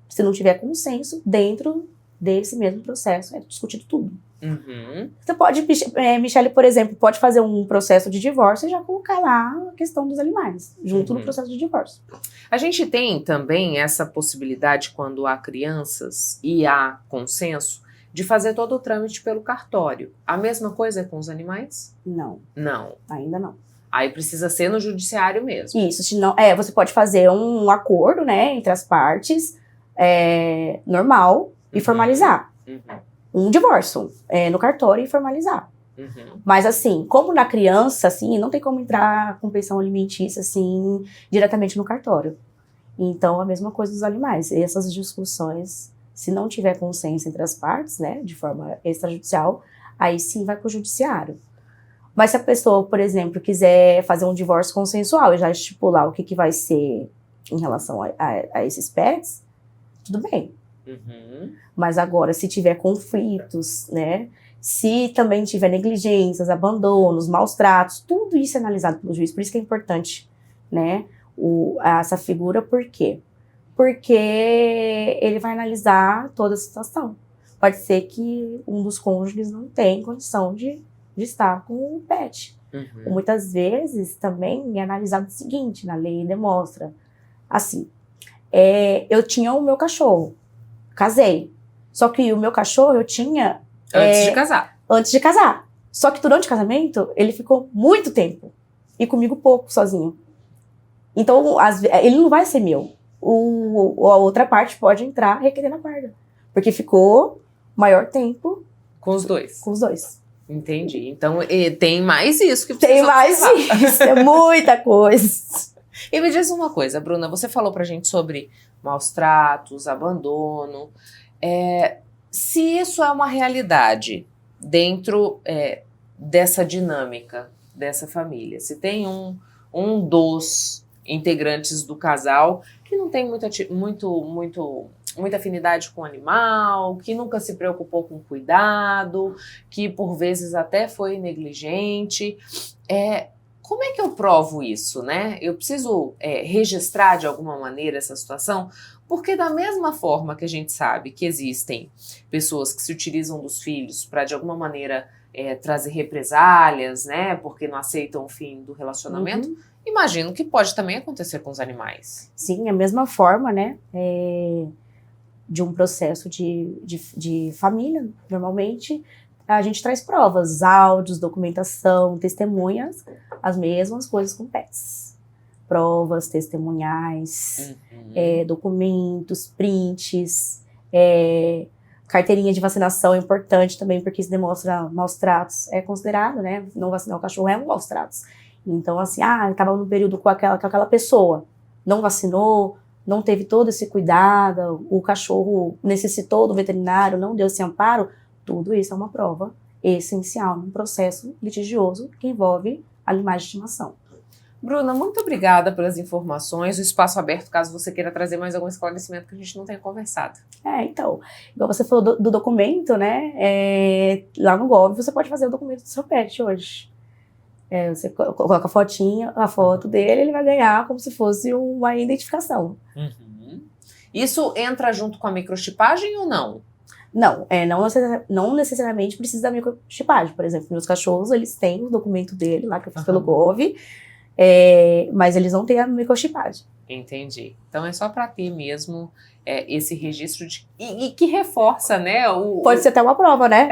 se não tiver consenso, dentro desse mesmo processo é discutido tudo. Uhum. Você pode, Michele, por exemplo, pode fazer um processo de divórcio e já colocar lá a questão dos animais, junto no processo de divórcio. A gente tem também essa possibilidade, quando há crianças e há consenso, de fazer todo o trâmite pelo cartório. A mesma coisa é com os animais? Não. Não. Ainda não. Aí precisa ser no judiciário mesmo. Isso, senão, você pode fazer um acordo, né, entre as partes, normal, e formalizar. Um divórcio no cartório e formalizar. Mas assim, como na criança, assim, não tem como entrar com pensão alimentícia, assim, diretamente no cartório. Então, a mesma coisa dos animais. E essas discussões, se não tiver consenso entre as partes, né, de forma extrajudicial, aí sim vai para o judiciário. Mas se a pessoa, por exemplo, quiser fazer um divórcio consensual e já estipular o que vai ser em relação a esses pets, tudo bem. Mas agora, se tiver conflitos, né, se também tiver negligências, abandonos, maus tratos, tudo isso é analisado pelo juiz. Por isso que é importante, né, essa figura. Por quê? Porque ele vai analisar toda a situação. Pode ser que um dos cônjuges não tenha condição de estar com o pet. Muitas vezes também é analisado o seguinte, na lei demonstra, assim, eu tinha o meu cachorro, casei, só que o meu cachorro eu tinha... Antes de casar. Antes de casar. Só que durante o casamento, ele ficou muito tempo, e comigo pouco, sozinho. Então, ele não vai ser meu. A outra parte pode entrar requerendo a guarda, porque ficou maior tempo... Com os dois. Com os dois. Entendi. Então, tem mais isso que precisa Tem mais isso, é muita coisa. E me diz uma coisa, Bruna, você falou pra gente sobre maus tratos, abandono. Se isso é uma realidade dentro dessa dinâmica, dessa família, se tem um dos integrantes do casal que não tem muita afinidade com o animal, que nunca se preocupou com cuidado, que por vezes até foi negligente. Como é que eu provo isso, né? Eu preciso registrar de alguma maneira essa situação, porque da mesma forma que a gente sabe que existem pessoas que se utilizam dos filhos para de alguma maneira trazer represálias, né, porque não aceitam o fim do relacionamento, imagino que pode também acontecer com os animais. Sim, a mesma forma, né, de um processo de família, normalmente, a gente traz provas, áudios, documentação, testemunhas, as mesmas coisas com pets. Provas, testemunhais, documentos, prints, carteirinha de vacinação é importante também, porque isso demonstra maus tratos, é considerado, né, não vacinar o cachorro é um maus tratos. Então, assim, estava no período com aquela pessoa, não vacinou, não teve todo esse cuidado, o cachorro necessitou do veterinário, não deu esse amparo, tudo isso é uma prova essencial num processo litigioso que envolve animais de estimação. Bruna, muito obrigada pelas informações, o espaço aberto caso você queira trazer mais algum esclarecimento que a gente não tenha conversado. Então, igual você falou do documento, né, lá no Gov você pode fazer o documento do seu pet hoje. Você coloca a foto dele, ele vai ganhar como se fosse uma identificação. Isso entra junto com a microchipagem ou não? Não, não necessariamente precisa da microchipagem. Por exemplo, meus cachorros, eles têm o documento dele lá que eu fiz pelo Gov, mas eles não têm a microchipagem. Entendi. Então é só para ter mesmo esse registro e que reforça, né? Pode ser até uma prova, né?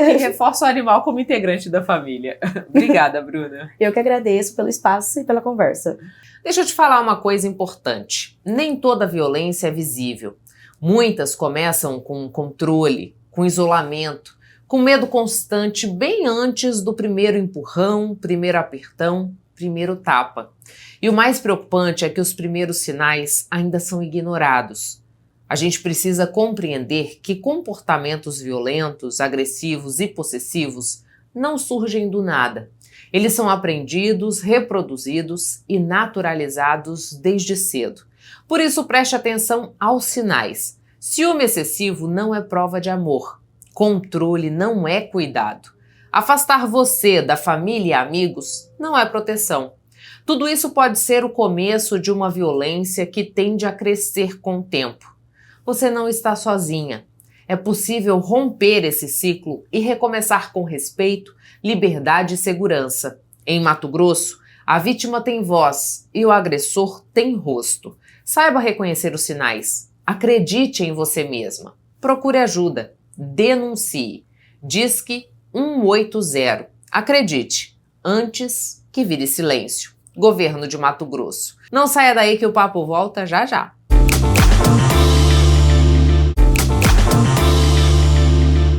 Que reforça o animal como integrante da família. Obrigada, Bruna. Eu que agradeço pelo espaço e pela conversa. Deixa eu te falar uma coisa importante. Nem toda violência é visível. Muitas começam com controle, com isolamento, com medo constante bem antes do primeiro empurrão, primeiro apertão, primeiro tapa. E o mais preocupante é que os primeiros sinais ainda são ignorados. A gente precisa compreender que comportamentos violentos, agressivos e possessivos não surgem do nada. Eles são aprendidos, reproduzidos e naturalizados desde cedo. Por isso, preste atenção aos sinais. Ciúme excessivo não é prova de amor. Controle não é cuidado. Afastar você da família e amigos não é proteção. Tudo isso pode ser o começo de uma violência que tende a crescer com o tempo. Você não está sozinha. É possível romper esse ciclo e recomeçar com respeito, liberdade e segurança. Em Mato Grosso, a vítima tem voz e o agressor tem rosto. Saiba reconhecer os sinais. Acredite em você mesma. Procure ajuda. Denuncie. Disque 180. Acredite, antes que vire silêncio. Governo de Mato Grosso. Não saia daí que o papo volta já já.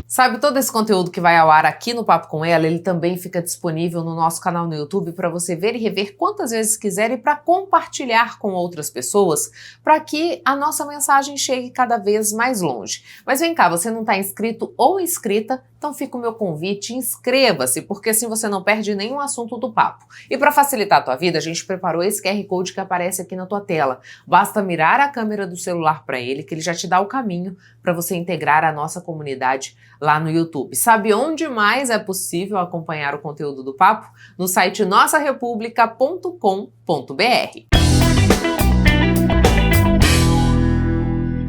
Sabe, todo esse conteúdo que vai ao ar aqui no Papo com Ela, ele também fica disponível no nosso canal no YouTube para você ver e rever quantas vezes quiser e para compartilhar com outras pessoas, para que a nossa mensagem chegue cada vez mais longe. Mas vem cá, você não está inscrito ou inscrita? Então fica o meu convite, inscreva-se, porque assim você não perde nenhum assunto do papo. E para facilitar a tua vida, a gente preparou esse QR Code que aparece aqui na tua tela. Basta mirar a câmera do celular para ele, que ele já te dá o caminho para você integrar a nossa comunidade lá no YouTube. Sabe onde mais é possível acompanhar o conteúdo do papo? No site nossarepublica.com.br.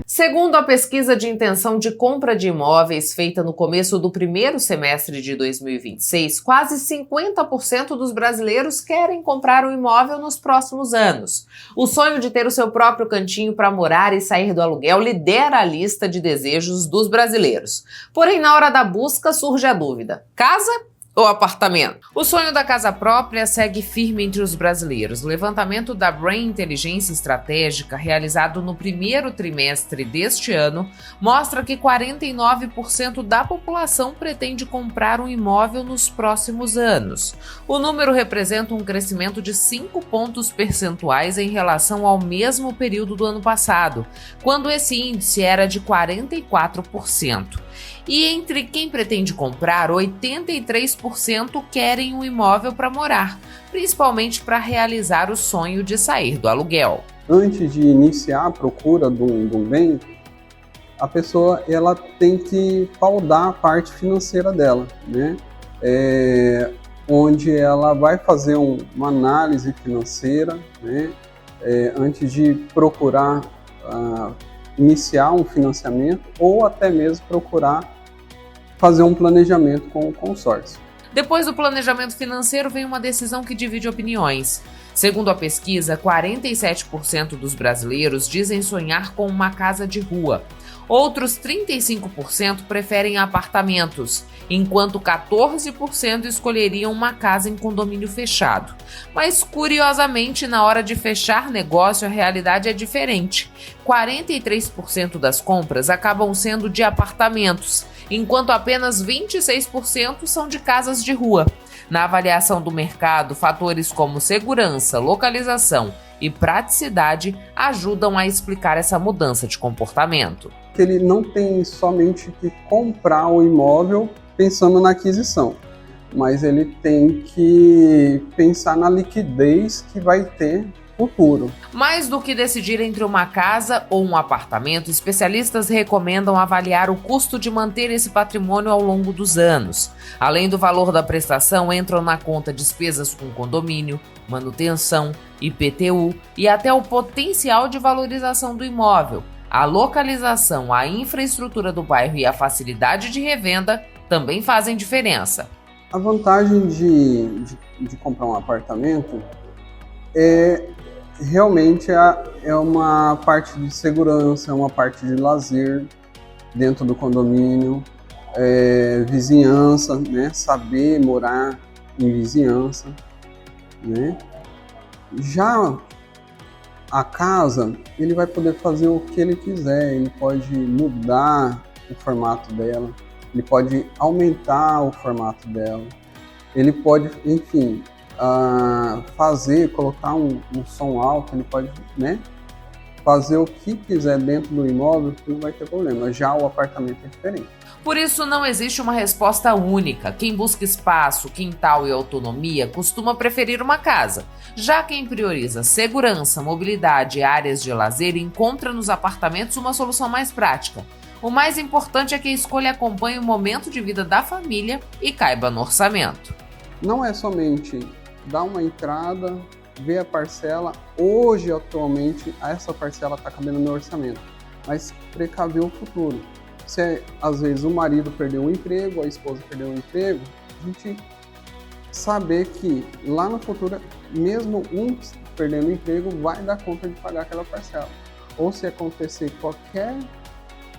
Segundo a pesquisa de intenção de compra de imóveis feita no começo do primeiro semestre de 2026, quase 50% dos brasileiros querem comprar um imóvel nos próximos anos. O sonho de ter o seu próprio cantinho para morar e sair do aluguel lidera a lista de desejos dos brasileiros. Porém, na hora da busca surge a dúvida: casa ou apartamento? O sonho da casa própria segue firme entre os brasileiros. O levantamento da Brain Inteligência Estratégica, realizado no primeiro trimestre deste ano, mostra que 49% da população pretende comprar um imóvel nos próximos anos. O número representa um crescimento de 5 pontos percentuais em relação ao mesmo período do ano passado, quando esse índice era de 44%. E entre quem pretende comprar, 83% querem um imóvel para morar, principalmente para realizar o sonho de sair do aluguel. Antes de iniciar a procura de um bem, a pessoa ela tem que paudar a parte financeira dela, né? Onde ela vai fazer uma análise financeira, né? Antes de procurar iniciar um financiamento ou até mesmo procurar fazer um planejamento com o consórcio. Depois do planejamento financeiro vem uma decisão que divide opiniões. Segundo a pesquisa, 47% dos brasileiros dizem sonhar com uma casa de rua. Outros 35% preferem apartamentos, enquanto 14% escolheriam uma casa em condomínio fechado. Mas, curiosamente, na hora de fechar negócio, a realidade é diferente. 43% das compras acabam sendo de apartamentos, enquanto apenas 26% são de casas de rua. Na avaliação do mercado, fatores como segurança, localização e praticidade ajudam a explicar essa mudança de comportamento. Ele não tem somente que comprar o imóvel pensando na aquisição, mas ele tem que pensar na liquidez que vai ter futuro. Mais do que decidir entre uma casa ou um apartamento, especialistas recomendam avaliar o custo de manter esse patrimônio ao longo dos anos. Além do valor da prestação, entram na conta despesas com condomínio, manutenção, IPTU e até o potencial de valorização do imóvel. A localização, a infraestrutura do bairro e a facilidade de revenda também fazem diferença. A vantagem de comprar um apartamento realmente é uma parte de segurança, é uma parte de lazer dentro do condomínio, vizinhança, né? Saber morar em vizinhança, né? Já a casa, ele vai poder fazer o que ele quiser, ele pode mudar o formato dela, ele pode aumentar o formato dela, ele pode, enfim, colocar um som alto, ele pode, né, fazer o que quiser dentro do imóvel, que não vai ter problema. Já o apartamento é diferente. Por isso, não existe uma resposta única. Quem busca espaço, quintal e autonomia costuma preferir uma casa. Já quem prioriza segurança, mobilidade e áreas de lazer encontra nos apartamentos uma solução mais prática. O mais importante é que a escolha acompanhe o momento de vida da família e caiba no orçamento. Não é somente dar uma entrada, ver a parcela. Hoje, atualmente, essa parcela está cabendo no meu orçamento, mas precaver o futuro. Se às vezes o marido perdeu um emprego, a esposa perdeu um emprego, a gente saber que lá no futuro, mesmo um perdendo o emprego, vai dar conta de pagar aquela parcela. Ou se acontecer qualquer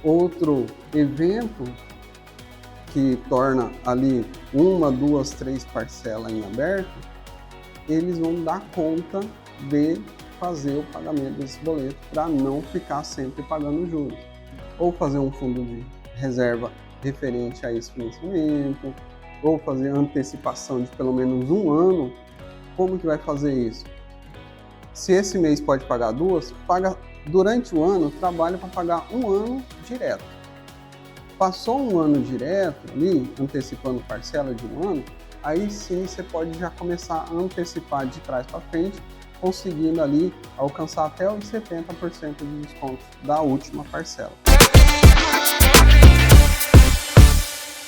outro evento que torna ali 1, 2, 3 parcelas em aberto, eles vão dar conta de fazer o pagamento desse boleto para não ficar sempre pagando juros. Ou fazer um fundo de reserva referente a esse financiamento, ou fazer antecipação de pelo menos um ano. Como que vai fazer isso? Se esse mês pode pagar 2, paga durante o ano, trabalha para pagar um ano direto. Passou um ano direto ali, antecipando parcela de um ano, aí sim você pode já começar a antecipar de trás para frente, conseguindo ali alcançar até os 70% de desconto da última parcela.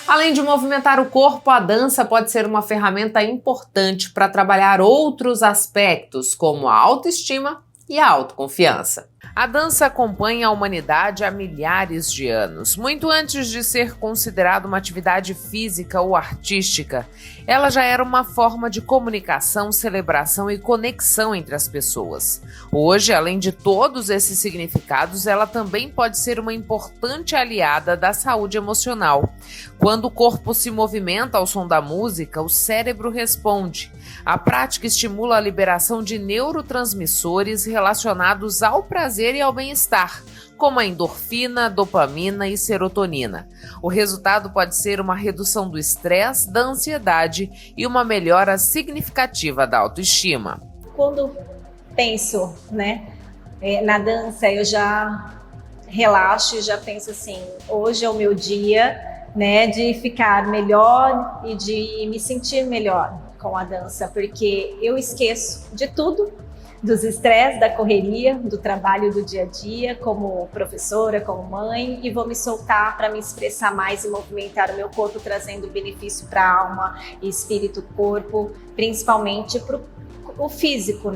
Além de movimentar o corpo, a dança pode ser uma ferramenta importante para trabalhar outros aspectos, como a autoestima e a autoconfiança. A dança acompanha a humanidade há milhares de anos. Muito antes de ser considerada uma atividade física ou artística, ela já era uma forma de comunicação, celebração e conexão entre as pessoas. Hoje, além de todos esses significados, ela também pode ser uma importante aliada da saúde emocional. Quando o corpo se movimenta ao som da música, o cérebro responde. A prática estimula a liberação de neurotransmissores relacionados ao prazer e ao bem-estar, como a endorfina, dopamina e serotonina. O resultado pode ser uma redução do estresse, da ansiedade e uma melhora significativa da autoestima. Quando penso, na dança, eu já relaxo e já penso assim, hoje é o meu dia, de ficar melhor e de me sentir melhor com a dança, porque eu esqueço de tudo, dos estresses, da correria, do trabalho do dia a dia, como professora, como mãe, e vou me soltar para me expressar mais e movimentar o meu corpo, trazendo benefício para a alma, espírito, corpo, principalmente para o físico,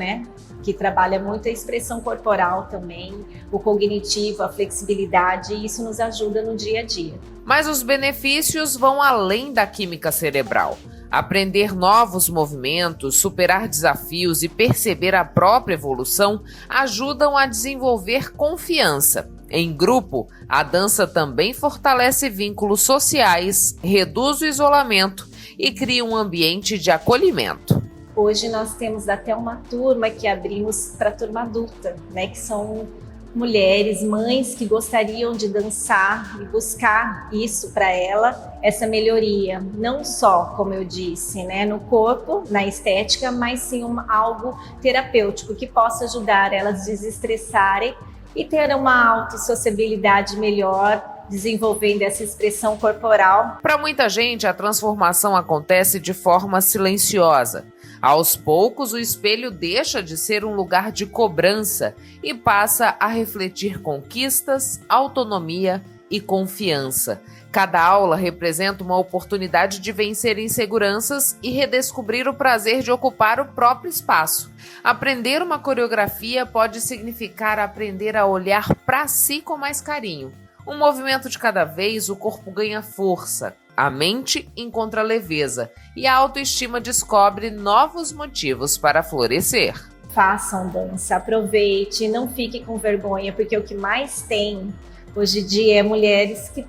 que trabalha muito a expressão corporal também, o cognitivo, a flexibilidade, e isso nos ajuda no dia a dia. Mas os benefícios vão além da química cerebral. Aprender novos movimentos, superar desafios e perceber a própria evolução ajudam a desenvolver confiança. Em grupo, a dança também fortalece vínculos sociais, reduz o isolamento e cria um ambiente de acolhimento. Hoje nós temos até uma turma que abrimos para a turma adulta, né, que são mulheres, mães que gostariam de dançar e buscar isso para ela, essa melhoria, não só, como eu disse, né, no corpo, na estética, mas sim algo terapêutico que possa ajudar elas a desestressarem e ter uma autossociabilidade melhor, desenvolvendo essa expressão corporal. Para muita gente, a transformação acontece de forma silenciosa. Aos poucos, o espelho deixa de ser um lugar de cobrança e passa a refletir conquistas, autonomia e confiança. Cada aula representa uma oportunidade de vencer inseguranças e redescobrir o prazer de ocupar o próprio espaço. Aprender uma coreografia pode significar aprender a olhar para si com mais carinho. Um movimento de cada vez, o corpo ganha força, a mente encontra leveza e a autoestima descobre novos motivos para florescer. Façam dança, aproveite, não fique com vergonha, porque o que mais tem hoje em dia é mulheres que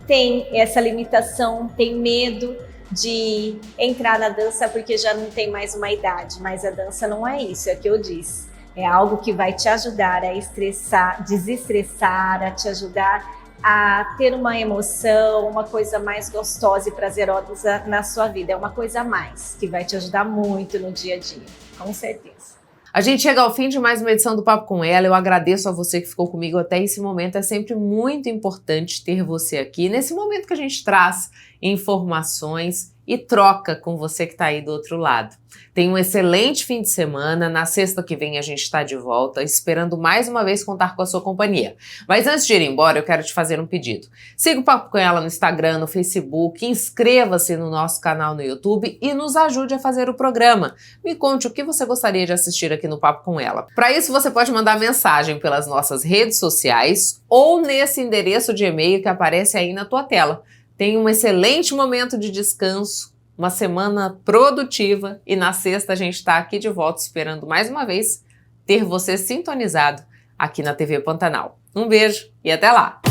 têm essa limitação, têm medo de entrar na dança porque já não tem mais uma idade, mas a dança não é isso, é o que eu disse. É algo que vai te ajudar a estressar, desestressar, a te ajudar a ter uma emoção, uma coisa mais gostosa e prazerosa na sua vida. É uma coisa a mais que vai te ajudar muito no dia a dia, com certeza. A gente chega ao fim de mais uma edição do Papo com Ela. Eu agradeço a você que ficou comigo até esse momento. É sempre muito importante ter você aqui, nesse momento que a gente traz informações e troca com você que está aí do outro lado. Tenha um excelente fim de semana. Na sexta que vem a gente está de volta, esperando mais uma vez contar com a sua companhia. Mas antes de ir embora, eu quero te fazer um pedido. Siga o Papo com Ela no Instagram, no Facebook, inscreva-se no nosso canal no YouTube e nos ajude a fazer o programa. Me conte o que você gostaria de assistir aqui no Papo com Ela. Para isso, você pode mandar mensagem pelas nossas redes sociais ou nesse endereço de e-mail que aparece aí na tua tela. Tenha um excelente momento de descanso, uma semana produtiva e na sexta a gente está aqui de volta esperando mais uma vez ter você sintonizado aqui na TV Pantanal. Um beijo e até lá!